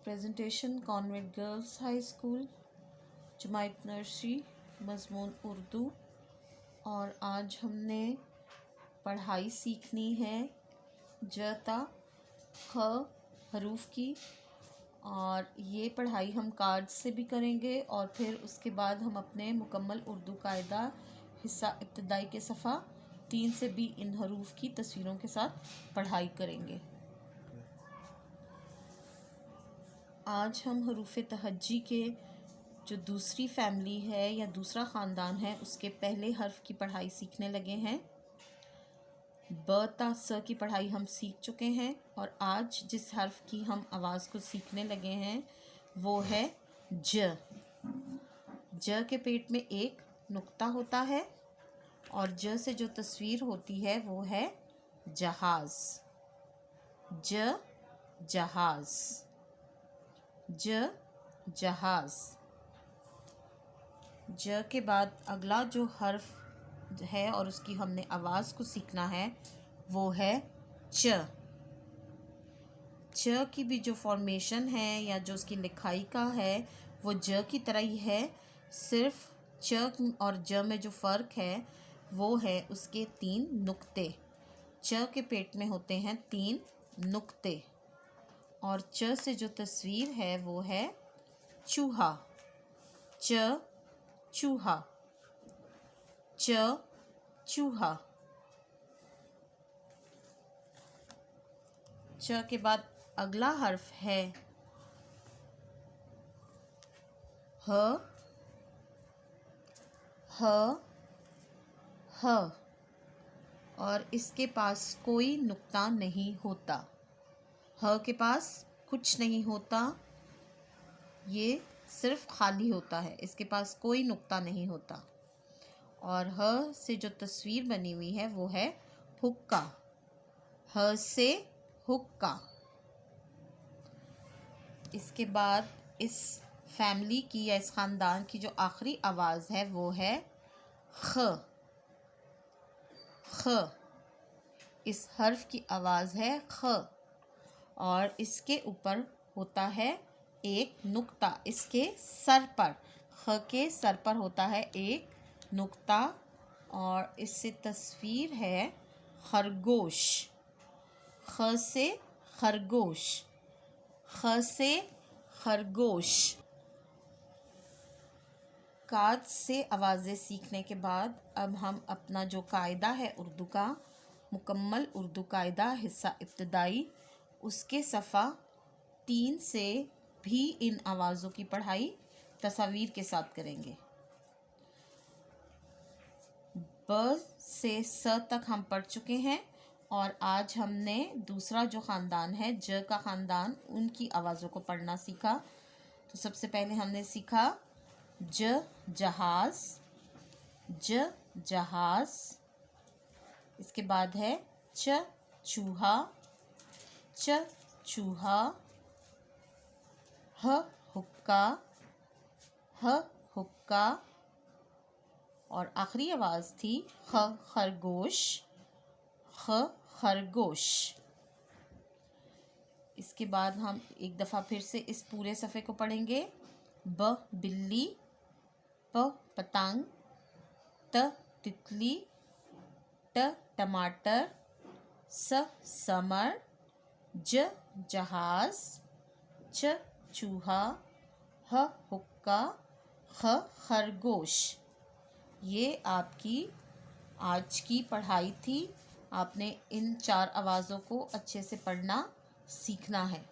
Presentation convent girls high school जमायत nursery मज़मून उर्दू। और आज हमने पढ़ाई सीखनी है ज ता ख हरूफ की। और ये पढ़ाई हम कार्ड से भी करेंगे और फिर उसके बाद हम अपने मुकम्मल उर्दू कायदा हिस्सा इब्तदाई के सफ़ा 3 से भी इन हरूफ की तस्वीरों के साथ पढ़ाई करेंगे। आज हम हरूफ तहज्जी के जो दूसरी फैमिली है या दूसरा ख़ानदान है उसके पहले हर्फ की पढ़ाई सीखने लगे हैं। ब ता स की पढ़ाई हम सीख चुके हैं और आज जिस हर्फ की हम आवाज़ को सीखने लगे हैं वो है ज। ज के पेट में एक नुक्ता होता है और ज से जो तस्वीर होती है वो है जहाज़। ज जहाज़, ज जहाज़। ज के बाद अगला जो हर्फ है और उसकी हमने आवाज़ को सीखना है वो है च। च की भी जो फॉर्मेशन है या जो उसकी लिखाई का है वो ज की तरह ही है, सिर्फ च और ज में जो फ़र्क है वो है उसके 3 नुक्ते। च के पेट में होते हैं 3 नुक्ते और च से जो तस्वीर है वो है चूहा। च चूहा, च चूहा। च के बाद अगला हर्फ है ह। ह ह और इसके पास कोई नुक्ता नहीं होता। ह के पास कुछ नहीं होता, ये सिर्फ खाली होता है, इसके पास कोई नुक्ता नहीं होता। और ह से जो तस्वीर बनी हुई है वो है हुक्का। ह से हुक्का। इसके बाद इस फैमिली की या इस ख़ानदान की जो आखिरी आवाज़ है वो है ख। ख इस हर्फ की आवाज़ है ख और इसके ऊपर होता है एक नुक्ता, इसके सर पर, ख के सर पर होता है एक नुक्ता और इससे तस्वीर है खरगोश। ख से खरगोश, ख से खरगोश। काद से आवाज़ें सीखने के बाद अब हम अपना जो कायदा है उर्दू का, मुकम्मल उर्दू कायदा हिस्सा इब्तदाई, उसके सफ़ा 3 से भी इन आवाज़ों की पढ़ाई तस्वीर के साथ करेंगे। ब से स तक हम पढ़ चुके हैं और आज हमने दूसरा जो ख़ानदान है ज का ख़ानदान, उनकी आवाज़ों को पढ़ना सीखा। तो सबसे पहले हमने सीखा ज जहाज़, ज जहाज़। इसके बाद है च चूहा, च चूहा। ह हुक्का, ह हुक्का। और आखिरी आवाज़ थी ख खरगोश, ख खरगोश। इसके बाद हम एक दफ़ा फिर से इस पूरे सफ़े को पढ़ेंगे। ब बिल्ली, प पतंग, त तितली, ट टमाटर, स समर, ज जहाज़, च चूहा, ह हुक्का, ख खरगोश। ये आपकी आज की पढ़ाई थी। आपने इन 4 आवाज़ों को अच्छे से पढ़ना सीखना है।